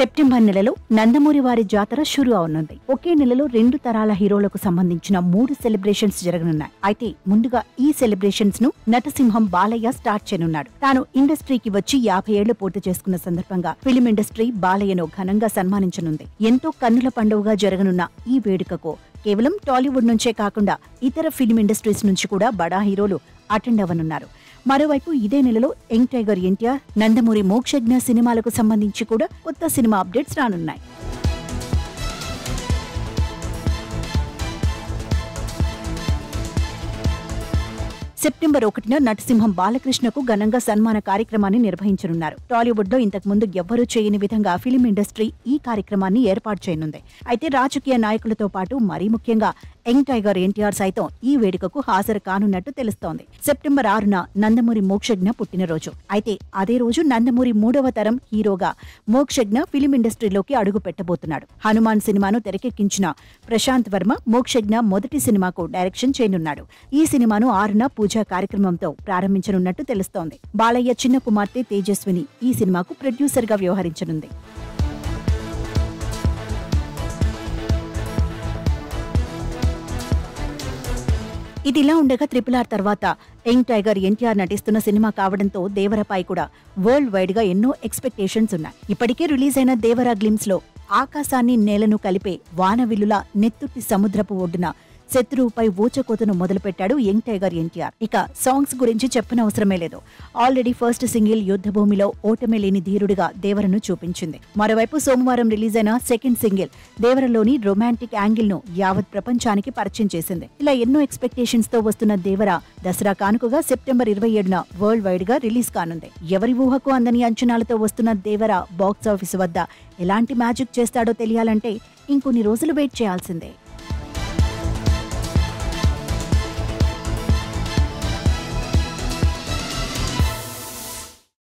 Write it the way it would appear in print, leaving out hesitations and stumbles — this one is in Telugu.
సెప్టెంబర్ నెలలో నందమూరి వారి జాతర షురు అవనుంది. ఒకే నెలలో 2 తరాల హీరోలకు సంబంధించిన 3 సెలబ్రేషన్స్ జరగనున్నాయి. అయితే ముందుగా ఈ సెలబ్రేషన్స్ ను నటసింహం బాలయ్య స్టార్ట్ చేయనున్నాడు. తాను ఇండస్ట్రీకి వచ్చి 50 ఏళ్లు పూర్తి చేసుకున్న సందర్భంగా ఫిలిం ఇండస్ట్రీ బాలయ్యను ఘనంగా సన్మానించనుంది. ఎంతో కన్నుల పండుగగా జరగనున్న ఈ వేడుకకు కేవలం టాలీవుడ్ నుంచే కాకుండా ఇతర ఫిలిం ఇండస్ట్రీస్ నుంచి కూడా బడా హీరోలు అటెండ్ అవ్వనున్నారు. మరోవైపు ఇదే నెలలో యంగ్ టైగర్ ఎన్టీఆర్, నందమూరి మోక్షజ్ఞ సినిమాలకు సంబంధించి కూడా కొత్త సినిమా అప్డేట్స్ రానున్నాయి. సెప్టెంబర్ 1న నటసింహం బాలకృష్ణకు ఘనంగా సన్మాన కార్యక్రమాన్ని నిర్వహించనున్నారు. టాలీవుడ్ లో ఇంతకు ముందు ఎవ్వరూ చేయని విధంగా ఫిలిం ఇండస్ట్రీ ఈ కార్యక్రమాన్ని ఏర్పాటు చేయనుంది. అయితే రాజకీయ నాయకులతో పాటు మరీ ముఖ్యంగా యంగ్ టైగర్ ఎన్టీఆర్ సైతం ఈ వేడుకకు హాజరు కానున్నట్టు తెలుస్తోంది. సెప్టెంబర్ 6న నందమూరి మోక్షజ్ఞ పుట్టినరోజు. అయితే అదే రోజు నందమూరి 3వ తరం హీరోగా మోక్షజ్ఞ ఫిలిం ఇండస్ట్రీలోకి అడుగు పెట్టబోతున్నాడు. హనుమాన్ సినిమాను తెరకెక్కించిన ప్రశాంత్ వర్మ మోక్షజ్ఞ మొదటి సినిమాకు డైరెక్షన్ చేయనున్నాడు. ఈ సినిమాను 6న పూజా కార్యక్రమంతో ప్రారంభించనున్నట్టు తెలుస్తోంది. బాలయ్య చిన్న కుమార్తె తేజస్విని ఈ సినిమాకు ప్రొడ్యూసర్ గా వ్యవహరించనుంది. ఇదిలా ఉండగా RRR తర్వాత యంగ్ టైగర్ ఎన్టీఆర్ నటిస్తున్న సినిమా కావడంతో దేవరపై కూడా వరల్డ్ వైడ్ గా ఎన్నో ఎక్స్పెక్టేషన్స్ ఉన్నాయి. ఇప్పటికే రిలీజ్ అయిన దేవర గ్లిమ్స్ లో ఆకాశాన్ని నేలను కలిపే వానవిల్లులా నెత్తుట్టి సముద్రపు ఒడ్డున శత్రువుపై ఊచకోతను మొదలుపెట్టాడు యంగ్ టైగర్ ఎన్టీఆర్. ఇక సాంగ్స్ గురించి చెప్పనవసరమే లేదు. ఆల్రెడీ ఫస్ట్ సింగిల్ యుద్ధభూమిలో ఓటమి లేని ధీరుడిగా దేవరను చూపించింది. మరోవైపు సోమవారం రిలీజ్ అయిన సెకండ్ సింగిల్ దేవరలోని రొమాంటిక్ యాంగిల్ ను యావత్ ప్రపంచానికి పరిచయం చేసింది. ఇలా ఎన్నో ఎక్స్పెక్టేషన్స్ తో వస్తున్న దేవర దసరా కానుకగా సెప్టెంబర్ 27న వరల్డ్ వైడ్ గా రిలీజ్ కానుంది. ఎవరి ఊహకు అందని అంచనాలతో వస్తున్న దేవర బాక్స్ ఆఫీస్ వద్ద ఎలాంటి మ్యాజిక్ చేస్తాడో తెలియాలంటే ఇంకొన్ని రోజులు వెయిట్ చేయాల్సిందే.